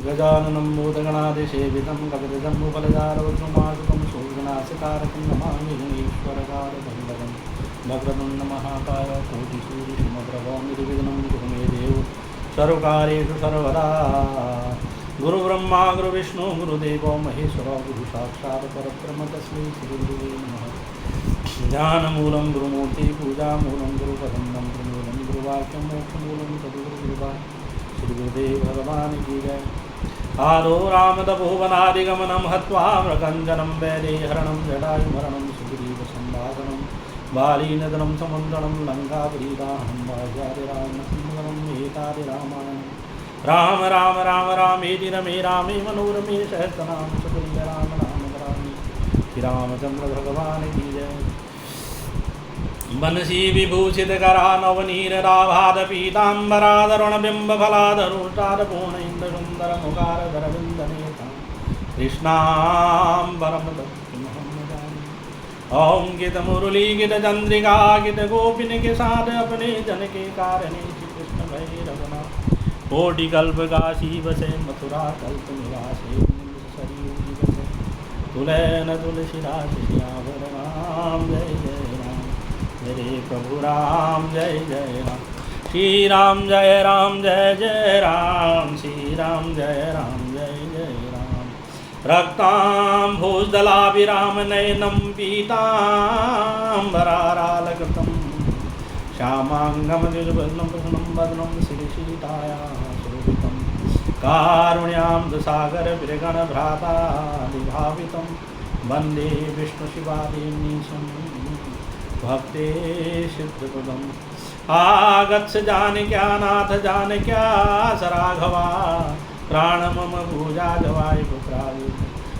गजाननं भूतगणादिसेवितं कपितजम्बुफलचारुद्रुमासुतं सूर्यनासितारकं नमामि गणेश्वरपादवल्लभं वक्रतुण्डमहाकाय कोटिसूर्यसमप्रभो निर्विघ्नं कुरु मे देव सर्वकार्येषु सर्वदा। गुरुब्रह्मा गुरुविष्णु गुरुदेवो महेश्वरो गुरुसाक्षात् परब्रह्म तस्मै श्रीगुरुवे नमः। ज्ञानमूलं गुरुमूर्ति पूजामूलं गुरुपदं प्रमूलं गुरुवाक्यं मोक्षमूलं तदुगुरुकृपा। श्री गुरुदेव भगवान की जय। आदो रामतपोवनादिगमनं हत्वा मृगञ्जनं वैदेहरणं जटायुमरणं सुग्रीवसंवादनं बालीनदनं समन्त्रणं लङ्कापुरीदाहनं वाजातिरामसंवरम् एतादिरामायणं राम राम राम रामेति रमे रामे मनोरमे सहस्रनाम चतुर्भुज राम राम रामे। श्री रामचंद्र भगवान की जय। बंसी विभूषित करा नवनीराभाद पीतांबरादरुण बिंब फलादरुष्टाद पूर्ण इंद्र सुंदर मुखार धरविंद नेता कृष्णांबरम ओम गीत मुरली गीत चंद्रिका गीत गोपिन के साथ अपने जन के कारणे श्री कृष्ण भैरवना कोटि कल्प काशी बसे मथुरा कल्प निवासे सरयू बसे तुलैन तुलसीदास श्यावर राम जय जय राम मेरे प्रभु राम जय जय राम। श्री राम जय जय राम श्री राम जय जय राम। रक्तांभोजदलाभिराम नयनं पीतांबरारालकृतं श्यामांगं निर्वदनं प्रसन्नं वदनं श्रीसीताया शोभितं कारुण्यामृतसागर विरगणभ्राता निभावितं वन्दे विष्णुशिवादेवीशं भक्ते सिद्धपदम्। आगच्छ जानक्यानाथ जानक्या सराघवा प्राण मम भूजा जवाय पुत्राय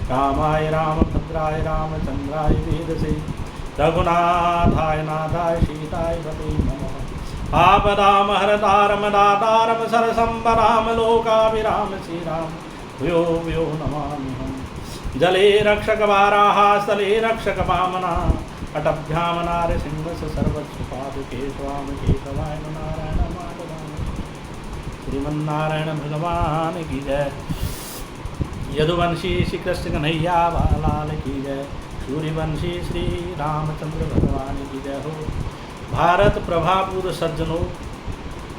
रामाय रामभद्राय रामचंद्राय वेदसे रघुनाथाय नाथाय सीताय पते नमः। आपदामहर्तारं दातारं सरसंवराम लोकाभिराम श्रीराम भूयो भूयो नमाम्यहम्। जले रक्षक वाराः स्थले रक्षक वामना अटभ्याम नारसिंहस्य सर्वस्वपादुके स्वाम केशवाय नारायण माधवाय। श्रीमन्नारायण भगवान की जय। यदुवंशी श्री कृष्ण कन्हैया लाल की जय। सूर्यवंशी श्री रामचंद्र भगवान की जय हो। भारत प्रभापूर सज्जनों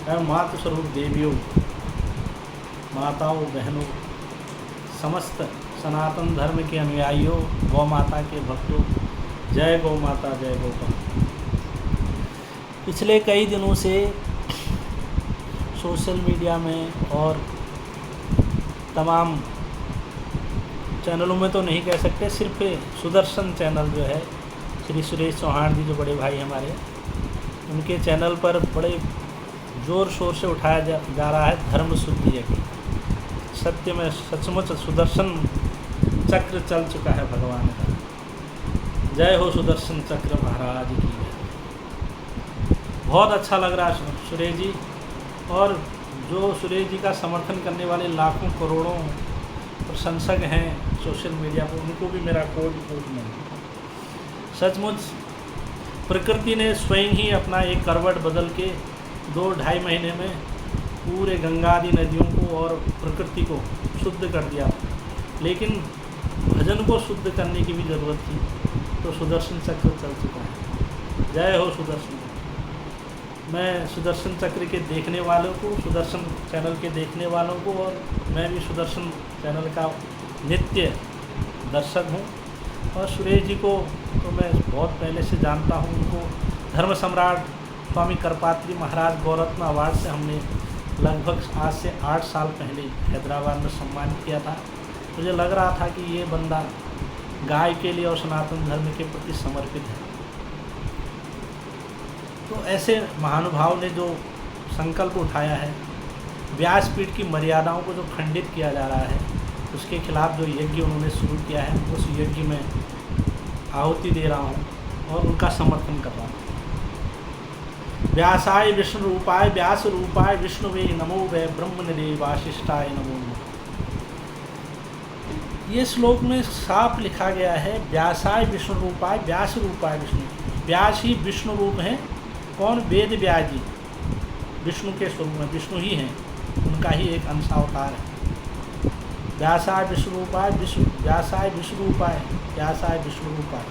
एवं मातृस्वरूप देवियों माताओं बहनों समस्त सनातन धर्म के अनुयायियों गौ माता के भक्तों जय गौ माता जय गोपाल। पिछले कई दिनों से सोशल मीडिया में और तमाम चैनलों में तो नहीं कह सकते, सिर्फ सुदर्शन चैनल जो है श्री सुरेश चौहान जी जो बड़े भाई हमारे, उनके चैनल पर बड़े ज़ोर शोर से उठाया जा रहा है धर्म शुद्धि यज्ञ। सत्य में सचमुच सुदर्शन चक्र चल चुका है भगवान का। जय हो सुदर्शन चक्र महाराज की। बहुत अच्छा लग रहा है सुरेश जी, और जो सुरेश जी का समर्थन करने वाले लाखों करोड़ों प्रशंसक हैं सोशल मीडिया पर, उनको भी मेरा कोट नहीं। सचमुच प्रकृति ने स्वयं ही अपना एक करवट बदल के 2-2.5 महीने में पूरे गंगा आदि नदियों को और प्रकृति को शुद्ध कर दिया, लेकिन भजन को शुद्ध करने की भी ज़रूरत थी, तो सुदर्शन चक्र चल चुका है। जय हो सुदर्शन। मैं सुदर्शन चक्र के देखने वालों को, सुदर्शन चैनल के देखने वालों को, और मैं भी सुदर्शन चैनल का नित्य दर्शक हूँ। और सुरेश जी को तो मैं बहुत पहले से जानता हूँ। उनको धर्म सम्राट स्वामी करपात्री महाराज गौरत्न अवार्ड से हमने लगभग आज से 8 साल पहले हैदराबाद में सम्मानित किया था। मुझे लग रहा था कि ये बंदा गाय के लिए और सनातन धर्म के प्रति समर्पित है। तो ऐसे महानुभाव ने जो संकल्प उठाया है, व्यासपीठ की मर्यादाओं को जो खंडित किया जा रहा है, उसके खिलाफ जो यज्ञ उन्होंने शुरू किया है, उस यज्ञ में आहुति दे रहा हूँ और उनका समर्थन कर रहा हूँ। व्यासाय विष्णु रूपाय व्यास रूपाय विष्णुवे नमो वै ब्रह्मनिधे वासिष्ठाय नमो नमः। ये श्लोक में साफ लिखा गया है व्यासाय विष्णु रूपाय व्यास रूपाय विष्णु। व्यास ही विष्णु रूप हैं। कौन? वेद व्यास जी विष्णु के स्वरूप में, विष्णु ही हैं, उनका ही एक अंशावतार है। व्यासाय विष्णुरूपाय व्यासाय विष्णुरूपाय व्यासाय विष्णुरूपाय।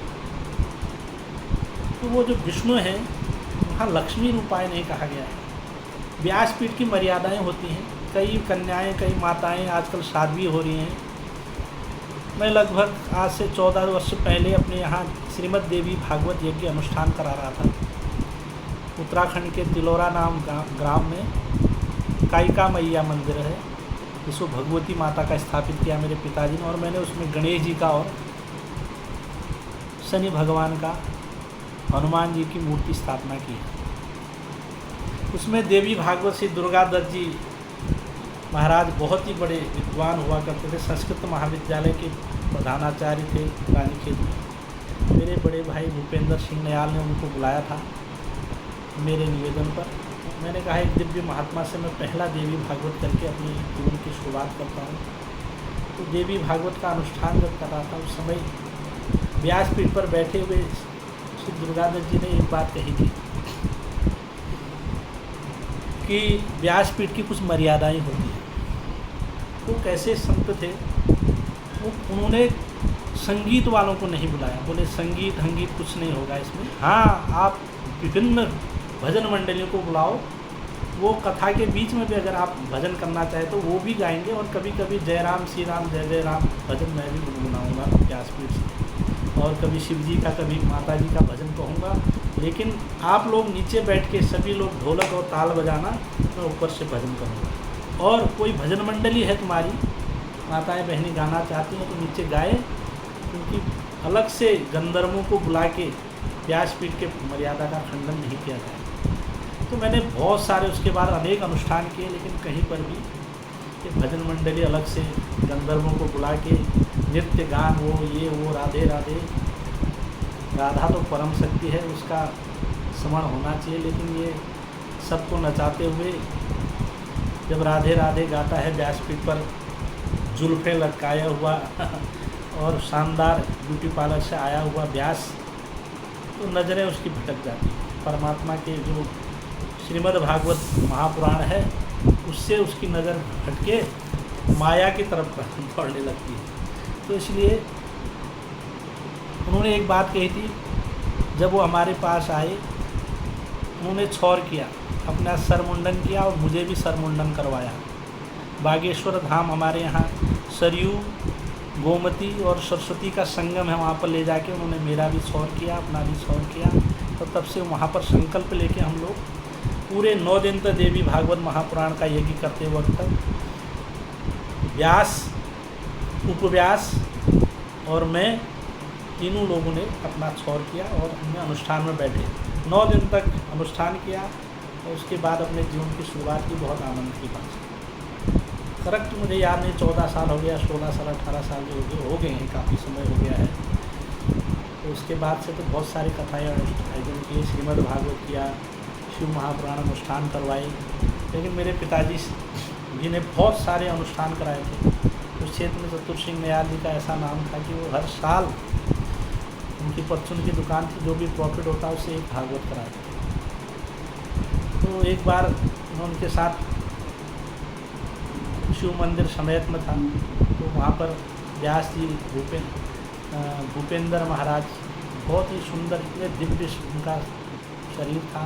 तो वो जो विष्णु है वहाँ लक्ष्मी रूपाय नहीं कहा गया है। व्यासपीठ की मर्यादाएं होती हैं। कई कन्याएं, कई माताएं आजकल शादी हो रही हैं। मैं लगभग आज से 14 वर्ष पहले अपने यहाँ श्रीमद् देवी भागवत यज्ञ अनुष्ठान करा रहा था। उत्तराखंड के तिलोरा नाम ग्राम में कायिका मैया मंदिर है, जिसको भगवती माता का स्थापित किया मेरे पिताजी ने, और मैंने उसमें गणेश जी का और शनि भगवान का, हनुमान जी की मूर्ति स्थापना की। उसमें देवी भागवत श्री दुर्गा दत्त जी महाराज बहुत ही बड़े विद्वान हुआ करते थे। संस्कृत महाविद्यालय के प्रधानाचार्य थे रानीखेत में। मेरे बड़े भाई भूपेंद्र सिंह नयाल ने उनको बुलाया था मेरे निवेदन पर। मैंने कहा एक दिव्य महात्मा से मैं पहला देवी भागवत करके अपनी जीवन की शुरुआत करता हूँ। तो देवी भागवत का अनुष्ठान जब कर रहा था उस समय व्यासपीठ पर बैठे हुए श्री दुर्गादत्त जी ने एक बात कही थी कि व्यासपीठ की कुछ मर्यादाएं होती हैं। वो कैसे संत थे, उन्होंने संगीत वालों को नहीं बुलाया। बोले संगीत कुछ नहीं होगा इसमें। हाँ, आप विभिन्न भजन मंडलियों को बुलाओ, वो कथा के बीच में भी अगर आप भजन करना चाहें तो वो भी गाएंगे, और कभी कभी जय राम श्री राम जय जय राम भजन मैं भी गुनगुनाऊँगा व्यासपीठ से, और कभी शिव जी का, कभी माता जी का भजन कहूँगा। लेकिन आप लोग नीचे बैठ के सभी लोग ढोलक और ताल बजाना, मैं ऊपर से भजन करूँगा। और कोई भजन मंडली है तुम्हारी, माताएं बहनें गाना चाहती हैं तो नीचे गाए, क्योंकि अलग से गंधर्वों को बुला के व्यासपीठ के मर्यादा का खंडन नहीं किया जाए। तो मैंने बहुत सारे उसके बाद अनेक अनुष्ठान किए, लेकिन कहीं पर भी एक भजन मंडली अलग से गंधर्वों को बुला के नृत्य गान वो ये वो राधे राधे, राधा तो परम शक्ति है, उसका स्मरण होना चाहिए। लेकिन ये सबको नचाते हुए जब राधे राधे गाता है व्यासपीठ पर, जुल्फें लटकाया हुआ और शानदार ब्यूटी पार्लर से आया हुआ व्यास, तो नज़रें उसकी भटक जाती हैं। परमात्मा के जो श्रीमद् भागवत महापुराण है उससे उसकी नज़र हटके माया की तरफ दौड़ने लगती है। तो इसलिए उन्होंने एक बात कही थी, जब वो हमारे पास आए उन्होंने छौर किया, अपना सर मुंडन किया और मुझे भी सर मुंडन करवाया। बागेश्वर धाम हमारे यहाँ सरयू, गोमती और सरस्वती का संगम है, वहाँ पर ले जाके उन्होंने मेरा भी छौर किया, अपना भी छौर किया। तो तब से वहाँ पर संकल्प लेके हम लोग पूरे 9 दिन तक देवी भागवत महापुराण का यज्ञ करते वक्त तक व्यास, उपव्यास और मैं तीनों लोगों ने अपना छौर किया और हमने अनुष्ठान में बैठे 9 दिन तक अनुष्ठान किया। और उसके बाद अपने जीवन की शुरुआत की। बहुत आनंद की बात। करेक्ट मुझे याद नहीं, 14 साल हो गया, 16 साल 18 साल जो हो गए हैं, काफ़ी समय हो गया है। तो उसके बाद से तो बहुत सारी कथाएँ आयोजन किए, श्रीमद् भागवत किया, शिव महापुराण अनुष्ठान करवाए। लेकिन मेरे पिताजी जी ने बहुत सारे अनुष्ठान कराए थे। उस क्षेत्र में चतुर सिंह नयाल जी का ऐसा नाम था कि वो हर साल उनकी परचून की दुकान थी, जो भी प्रॉफिट होता उससे एक भागवत कराते थे। तो एक बार मैं उनके साथ शिव मंदिर समेत में था, तो वहाँ पर व्यास जी, भूपेंद्र महाराज, बहुत ही सुंदर, इतने दिव्य उनका शरीर था,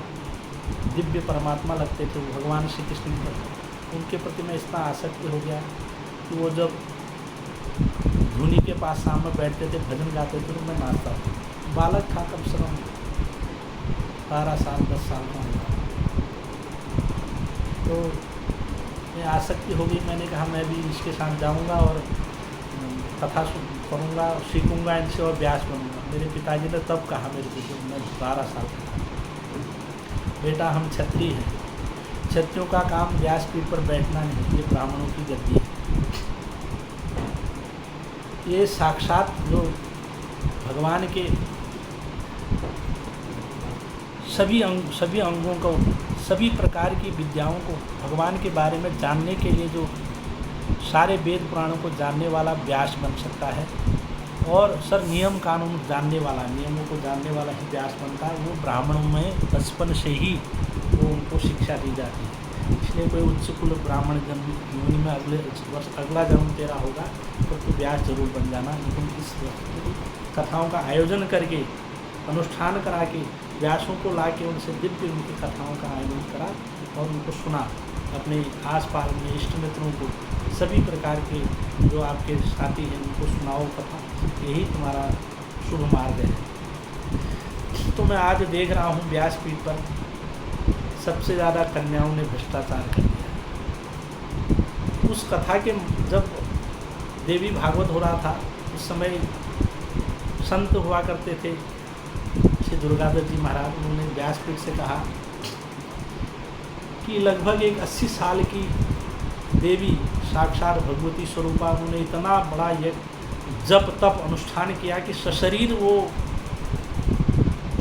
दिव्य परमात्मा लगते थे वो, भगवान श्री कृष्ण पर। उनके प्रति मैं इतना आसक्ति हो गया कि वो जब धुनी के पास सामने बैठते थे, भजन गाते थे, तो मैं नाचता था। बालक था, कम से कम 12 साल 10 साल का होगा। तो मैं आसक्ति हो गई, मैंने कहा मैं भी इसके साथ जाऊंगा और कथा पढ़ूंगा, सीखूंगा इनसे और व्यास बनूंगा। मेरे पिताजी ने तब कहा मेरे को, जब मैं 12 साल का था, बेटा हम क्षत्रिय हैं, क्षत्रियों का काम व्यासपीठ पर बैठना नहीं, ये ब्राह्मणों की गद्दी है। ये साक्षात जो भगवान के सभी अंगों को, सभी प्रकार की विद्याओं को, भगवान के बारे में जानने के लिए जो सारे वेद पुराणों को जानने वाला व्यास बन सकता है। और सर नियम कानून जानने वाला, नियमों को जानने वाला ही व्यास बनता है। वो ब्राह्मणों में बचपन से ही वो उनको शिक्षा दी जाती है। इसलिए कोई उच्च कुल ब्राह्मण जन्म योनि में अगले वर्ष अगला जन्म तेरा होगा तो तू व्यास जरूर बन जाना। लेकिन इस कथाओं का आयोजन करके, अनुष्ठान करा के, व्यासों को ला के उनसे दिव्य उनकी कथाओं का आयोजन करा और उनको सुना। अपने आसपास में इष्ट मित्रों को, सभी प्रकार के जो आपके साथी हैं उनको सुनाओ कथा। यही तुम्हारा शुभ मार्ग है। तो मैं आज देख रहा हूँ व्यासपीठ पर सबसे ज़्यादा कन्याओं ने भ्रष्टाचार कर दिया। उस कथा के जब देवी भागवत हो रहा था उस समय संत हुआ करते थे श्री दुर्गादत्त जी महाराज। उन्होंने व्यासपीठ से कहा कि लगभग एक 80 साल की देवी साक्षात भगवती स्वरूपा, उन्होंने इतना बड़ा यज्ञ जप तप अनुष्ठान किया कि सशरीर वो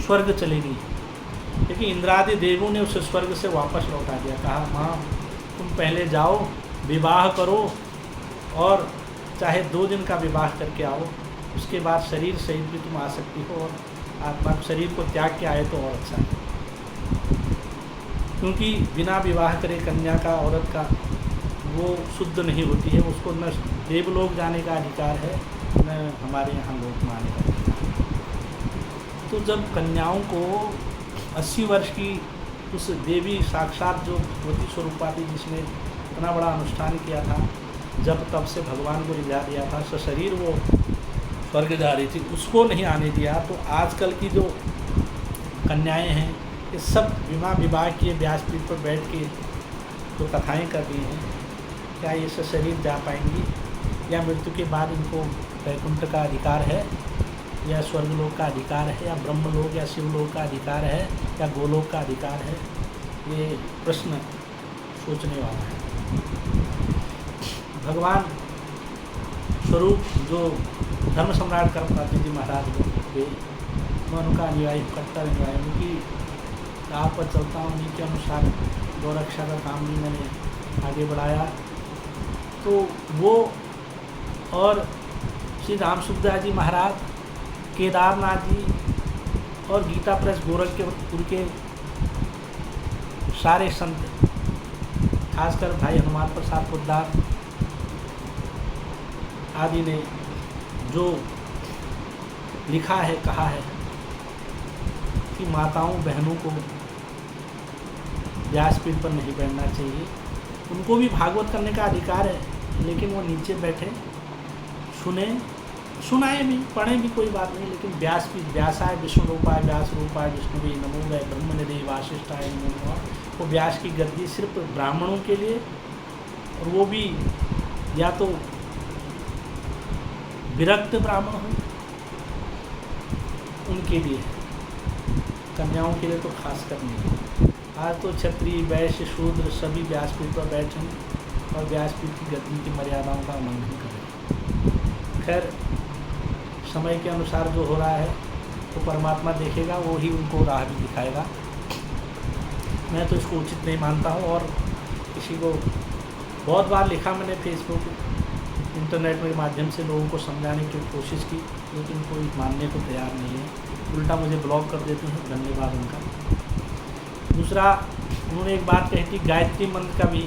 स्वर्ग चली गई। लेकिन इंद्रादि देवों ने उसे स्वर्ग से वापस लौटा दिया। कहा माँ तुम पहले जाओ, विवाह करो और चाहे 2 दिन का विवाह करके आओ, उसके बाद शरीर सहित भी तुम आ सकती हो और आत्मा शरीर को त्याग के आए तो और अच्छा है। क्योंकि बिना विवाह करे कन्या का, औरत का, वो शुद्ध नहीं होती है। उसको न देवलोक जाने का अधिकार है न हमारे यहाँ लोक में आने का अधिकार। तो जब कन्याओं को 80 वर्ष की उस देवी साक्षात जो भगवती स्वरूपा थी, जिसने इतना बड़ा अनुष्ठान किया था, जब तब से भगवान को रिझा दिया था, सशरीर वो स्वर्ग जा रही थी, उसको नहीं आने दिया। तो आजकल की जो कन्याएं हैं ये सब विवाह विवाह किए व्यासपीठ पर बैठ के जो कथाएँ कर रही हैं, क्या ये सशरीर जा पाएंगी या मृत्यु के बाद इनको वैकुंठ का अधिकार है या स्वर्गलोक का अधिकार है या ब्रह्मलोक या शिवलोक का अधिकार है या गोलोक का अधिकार है? ये प्रश्न सोचने वाला है। भगवान स्वरूप जो धर्म सम्राट करपाते जी महाराज वे, मैं उनका अनुयायी, कट्टर अनुयायी, उनकी राह पर चलता हूँ। उन्हीं के अनुसार गौरक्षा का काम भी मैंने आगे बढ़ाया। तो वो और श्री राम सुखदास जी महाराज, केदारनाथ जी और गीता प्रेस गोरखपुर के सारे संत, खासकर भाई हनुमान प्रसाद पोद्दार आदि ने जो लिखा है, कहा है कि माताओं बहनों को व्यासपीठ पर नहीं बैठना चाहिए। उनको भी भागवत करने का अधिकार है, लेकिन वो नीचे बैठे सुने, सुनाए भी, पढ़े भी, कोई बात नहीं। लेकिन व्यासपीठ, व्यासाय विष्णु रूपाय व्यास रूपाय विष्णुवे नमो गए ब्रह्म निधि वासिष्ठाय नमो नमः, वो व्यास की गद्दी सिर्फ ब्राह्मणों के लिए, और वो भी या तो विरक्त ब्राह्मण हो उनके लिए, कन्याओं के लिए तो खास कर नहीं। आज तो क्षत्रिय, वैश्य, शूद्र सभी व्यासपीठ पर बैठे और व्यासपीठ की गद्दी की मर्यादाओं का उल्लंघन करें। खैर, समय के अनुसार जो हो रहा है तो परमात्मा देखेगा, वो ही उनको राह भी दिखाएगा। मैं तो इसको उचित नहीं मानता हूँ और किसी को बहुत बार लिखा मैंने फेसबुक, इंटरनेट के माध्यम से लोगों को समझाने की कोशिश की, लेकिन कोई मानने को तैयार नहीं है, उल्टा मुझे ब्लॉक कर देते हैं। धन्यवाद उनका। दूसरा, उन्होंने एक बात कही थी, गायत्री मंत्र का भी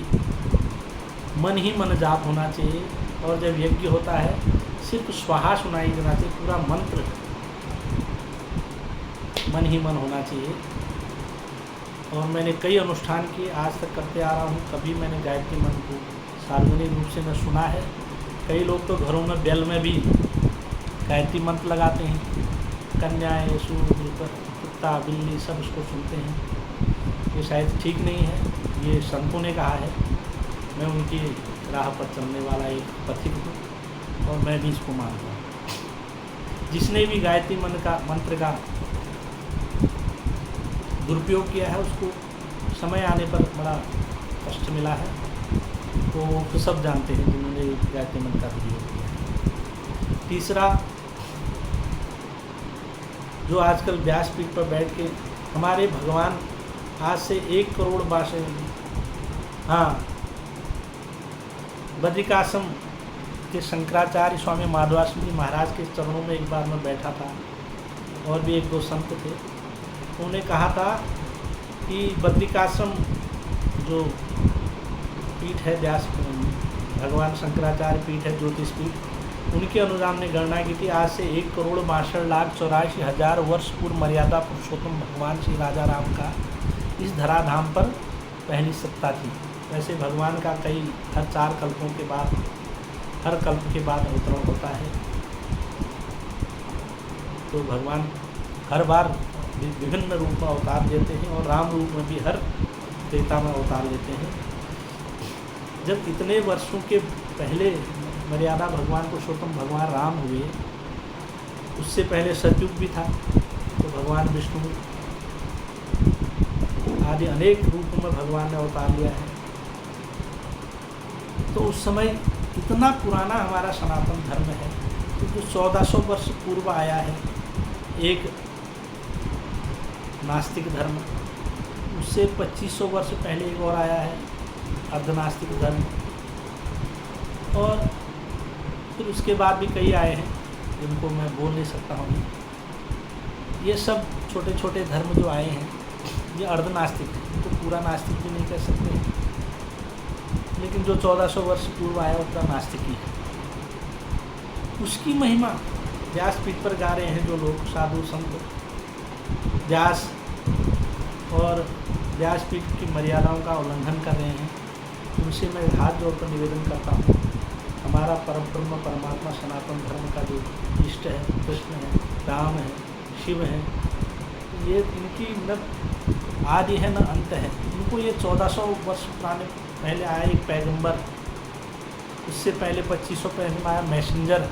मन ही मन जाप होना चाहिए, और जब यज्ञ होता है सिर्फ स्वाहा सुनाई देना चाहिए, पूरा मंत्र मन ही मन होना चाहिए। और मैंने कई अनुष्ठान किए, आज तक करते आ रहा हूँ, कभी मैंने गायत्री मंत्र को सार्वजनिक रूप से न सुना है। कई लोग तो घरों में बेल में भी गायत्री मंत्र लगाते हैं, कन्याएं, शूद्र, कुत्ता, बिल्ली सब उसको सुनते हैं। ये शायद ठीक नहीं है, ये संतों ने कहा है। मैं उनकी राह पर चलने वाला एक पथिक हूँ और मैं भी इसको मानता हूँ। जिसने भी गायत्री मंत्र का दुरुपयोग किया है उसको समय आने पर बड़ा कष्ट मिला है, तो सब जानते हैं जिन्होंने गायत्री मंत्र का प्रयोग किया है। तीसरा, जो आजकल व्यासपीठ पर बैठ के हमारे भगवान आज से 1 करोड़ बासे, हाँ, बद्रिकाश्रम के शंकराचार्य स्वामी माधवाश्रम जी महाराज के चरणों में एक बार मैं बैठा था, और भी 1-2 संत थे। उन्होंने कहा था कि बद्रिकाश्रम जो पीठ है व्यास भगवान शंकराचार्य पीठ है ज्योतिष पीठ, उनके अनुसार ने गणना की थी आज से 1,62,84,000 वर्ष पूर्व मर्यादा पुरुषोत्तम भगवान श्री राजा राम का इस धराधाम पर पहली सत्ता थी। वैसे भगवान का हर 4 कल्पों के बाद, हर कल्प के बाद अवतरण होता है। तो भगवान हर बार विभिन्न रूप में अवतार लेते हैं और राम रूप में भी हर त्रेता में अवतार लेते हैं। जब इतने वर्षों के पहले मर्यादा भगवान पुरुषोत्तम भगवान राम हुए, उससे पहले सतयुग भी था, तो भगवान विष्णु आदि अनेक रूपों में भगवान ने अवतार लिया है। तो उस समय इतना पुराना हमारा सनातन धर्म है, तो जो 1400 वर्ष पूर्व आया है एक नास्तिक धर्म, उससे 2500 वर्ष पहले एक और आया है अर्धनास्तिक धर्म, और फिर उसके बाद भी कई आए हैं जिनको मैं बोल नहीं सकता हूँ। ये सब छोटे छोटे धर्म जो आए हैं ये अर्धनास्तिक है, तो पूरा नास्तिक भी नहीं कह सकते, लेकिन जो 1400 वर्ष पूर्व आया उतना नास्तिक ही है। उसकी महिमा व्यासपीठ पर गा रहे हैं जो लोग साधु संत, व्यास और व्यासपीठ की मर्यादाओं का उल्लंघन कर रहे हैं, उनसे मैं हाथ जोड़कर निवेदन करता हूँ, हमारा परम ब्रह्म परमात्मा सनातन धर्म का जो इष्ट है, कृष्ण है, राम है, शिव है, ये इनकी न आदि है न अंत है। इनको ये 1400 वर्ष पुराने पहले आया एक पैगंबर, इससे पहले 2500 पहले आया मैसेंजर,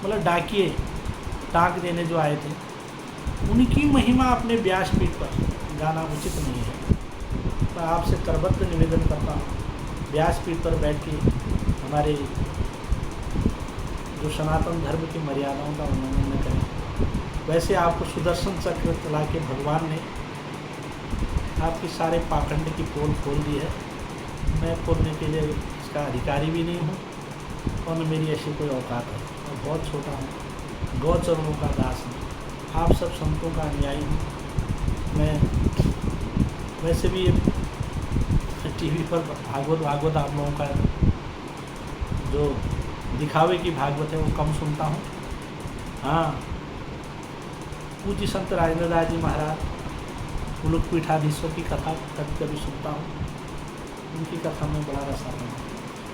मतलब डाकिए डाक देने जो आए थे, उनकी महिमा अपने व्यासपीठ पर गाना उचित नहीं है। मैं आपसे करबद्ध निवेदन करता हूँ, व्यासपीठ पर बैठ के हमारे जो सनातन धर्म की मर्यादाओं का उल्लंघन न करें। वैसे आपको सुदर्शन चक्र चला के भगवान ने आपकी सारे पाखंड की पोल खोल दी है। मैं खोलने के लिए इसका अधिकारी भी नहीं हूँ और न मेरी ऐसी कोई औकात है। मैं बहुत छोटा हूँ, गौ चरणों का दास हूँ, आप सब संतों का अनुयायी हूँ। मैं वैसे भी टीवी पर भागवत आप लोगों का जो दिखावे की भागवत है वो कम सुनता हूँ। हाँ, पूज्य संत राजेंद्र दास जी महाराज मुलुक पीठाधीश्वर की कथा कभी कभी सुनता हूँ, उनकी कथा में बड़ा रस आता है।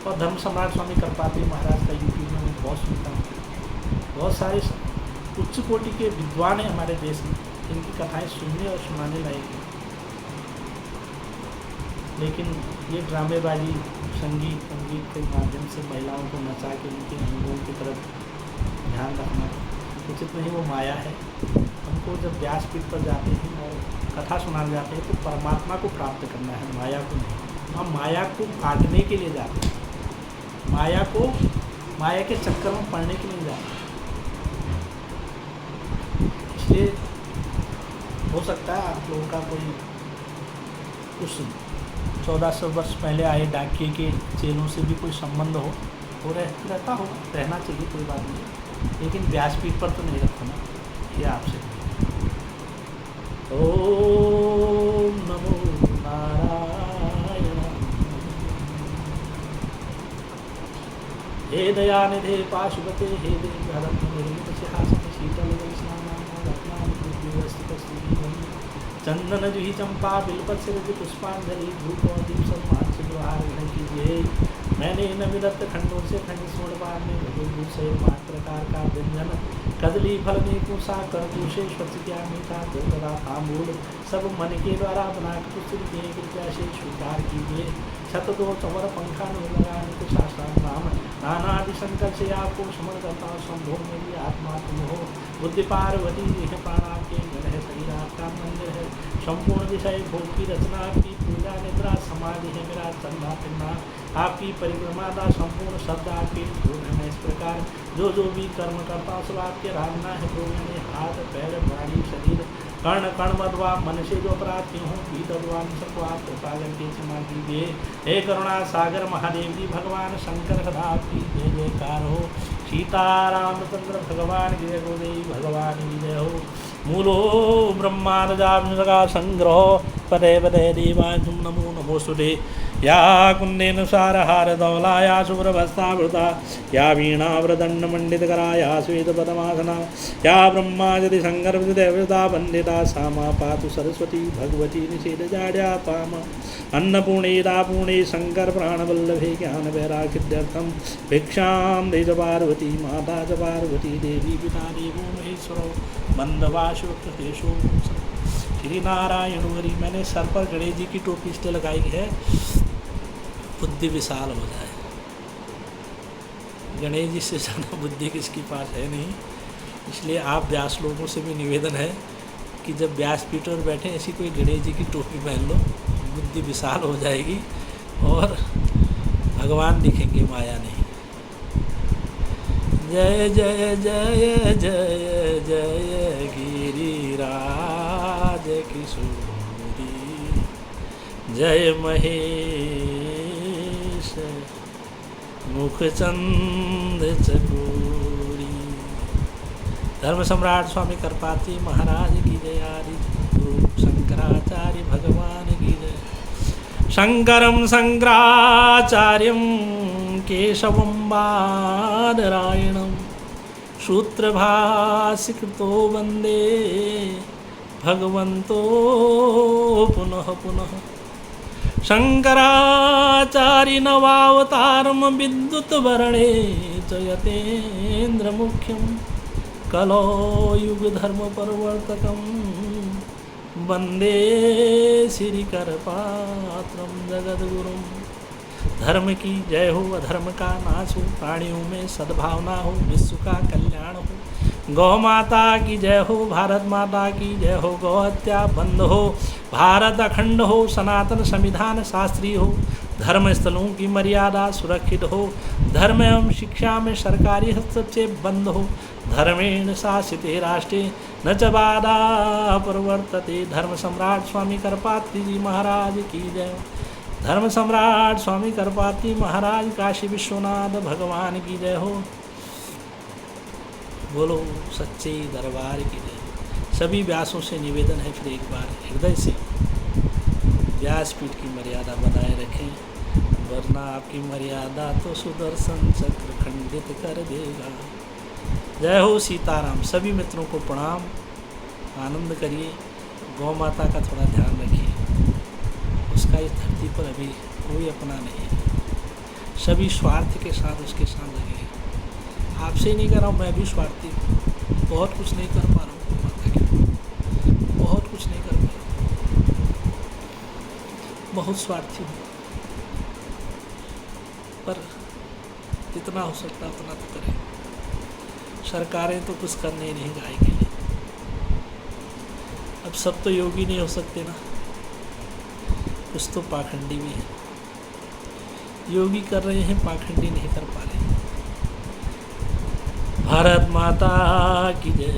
और धर्म सम्राट स्वामी कृपात्री महाराज का यूट्यूब में मैं बहुत सुनता हूँ। बहुत सारे उच्च कोटि के विद्वान हैं हमारे देश में, इनकी कथाएं सुनने और सुनाने लायक हैं। लेकिन ये ड्रामेबाजी संगीत के माध्यम से महिलाओं को नचा के उनके अनुभवों की तरफ ध्यान रखना उचित नहीं, वो माया है। हमको जब व्यासपीठ पर जाते हैं और कथा सुनाने जाते हैं तो परमात्मा को प्राप्त करना है, माया को नहीं। हम माया को काटने के लिए जाते हैं, माया के चक्कर में पड़ने के लिए जाते हैं। इसलिए हो सकता है आप लोगों का कोई उस 1400 वर्ष पहले आए डाकिए के चेलों से भी कोई संबंध हो रहता हो, रहना चाहिए, कोई बात नहीं, लेकिन व्यासपीठ पर तो नहीं रखना। ये आपसे ओम नमो नारायण। हे दयानिधे पाशुपते हे देवरत्न निर्मित सिंहासन शीतल चंदन जुही चंपा बिलपत सिरज पुष्पांजलि धूप और दीप सम्मान से व्यवहार ग्रहण कीजिए। मैंने इन विदत्त खंडों से खंड स्वर्ण में भगवत से मात प्रकार का व्यंजन कदली फल में कुशा कर दूषे स्वच्छ क्या मीठा तदा तांबूल सब मन के द्वारा बना पुत्र के कृपया से स्वीकार कीजिए। छत दो चवर पंखा में लगाने को शास्त्रान नाम नाना आदि शंकर से आपको समर्थ करता हूँ। संभोग मेरी आत्मा तुम हो, बुद्धि पार्वती देह प्राण आपके घर है, शरीर आपका मंदिर है, संपूर्ण विषय भोग की रचना आपकी, पूजा निद्रा समाधि है मेरा चंदा फिरना, आपकी परिक्रमा दा संपूर्ण शब्द आपके भोजन है। इस प्रकार जो भी कर्म करता सब आपके राधना है। तो मैंने हाथ पैर वाणी शरीर कर्ण कर्ण मधवा मन से जो अपराध की हूँ पीतद्वान सबको आप कृपा करके क्षमा कीजिए। हे करुणा सागर महादेव जी भगवान शंकर सदा आपकी जय जयकार हो। सीतारामचंद्र भगवान की गोदेवी भगवान की जय हो। मूलो ब्रह्मांडा संग्रह पदे पदे देवाय तुम नमो नमोस्तुते। या कुंदेन सारहार धवला या शुभ्रभस्तावृता या वीणावृदण्डमण्डितकरा या श्वेतपद्मासना या ब्रह्माजति संगर्भिदेवता वन्दिता सा मा पातु सरस्वती भगवती निषेधजाड्या त्वाम अन्नपूर्णेदा पूर्णे शंकर प्राणवल्लभे ज्ञानवैराग्यर्थम भिक्षां देश पार्वती माता च पार्वती देवी पिता देवो महेश्वरो मंदवाशोक्तेषु श्री नारायण हरि। मैंने सर पर गणेश जी की टोपी इसलिए लगाई है बुद्धि विशाल हो जाए। गणेश जी से ज़्यादा बुद्धि किसके पास है नहीं, इसलिए आप व्यास लोगों से भी निवेदन है कि जब व्यासपीठ पर बैठे ऐसी कोई गणेश जी की टोपी पहन लो, बुद्धि विशाल हो जाएगी और भगवान दिखेंगे, माया नहीं। जय जय जय जय जय गिरिराज किशोरी जय महेश मुखचंद चकोरी। धर्म सम्राट स्वामी करपात्री महाराज की जय। आदि गुरु शंकराचार्य भगवान की जय। शंकरं शंकराचार्यं केशवं बादरायणं सूत्रभाष्यकृतो वन्दे भगवन्तो पुनः पुनः। शंकराचार्यनवावतारं विद्युतवर्णे जयतेन्द्रमुख्यं कलो युगधर्मप्रवर्तकं वंदे श्रीकरपात्रं जगद्गुरुं। धर्म की जय हो, अधर्म का नाश हो, प्राणियों में सद्भावना हो, विश्व का कल्याण हो। गौ माता की जय हो, भारत माता की जय हो। गौ हत्या बंद हो, भारत अखंड हो, सनातन संविधान शास्त्रीय हो। धर्म स्थलों की मर्यादा सुरक्षित हो, धर्म एवं शिक्षा में सरकारी हस्तक्षेप बंद हो। धर्मेण शासिते राष्ट्रे न च बाधा प्रवर्तते। धर्म सम्राट स्वामी करपात्री जी महाराज की जय। धर्म सम्राट स्वामी करपात्री महाराज काशी विश्वनाथ भगवान की जय हो। बोलो सच्चे दरबार की जय। सभी व्यासों से निवेदन है, फिर एक बार हृदय से व्यासपीठ की मर्यादा बनाए रखें, वरना आपकी मर्यादा तो सुदर्शन चक्र खंडित कर देगा। जय हो सीताराम। सभी मित्रों को प्रणाम, आनंद करिए। गौ माता का थोड़ा ध्यान रखिए, उसका इस धरती पर अभी कोई अपना नहीं है। सभी स्वार्थ के साथ उसके साथ लगे। आपसे नहीं कर रहा हूँ, मैं भी स्वार्थी हूँ, बहुत कुछ नहीं कर पा रहा हूँ गौ माता के, बहुत कुछ नहीं कर पा रहा हूँ, बहुत स्वार्थी हूँ, पर जितना हो सकता उतना तो करें। सरकारें तो कुछ करने ही नहीं गाय के लिए। अब सब तो योगी नहीं हो सकते ना, कुछ तो पाखंडी भी है। योगी कर रहे हैं, पाखंडी नहीं कर पा रहे। भारत माता की जय।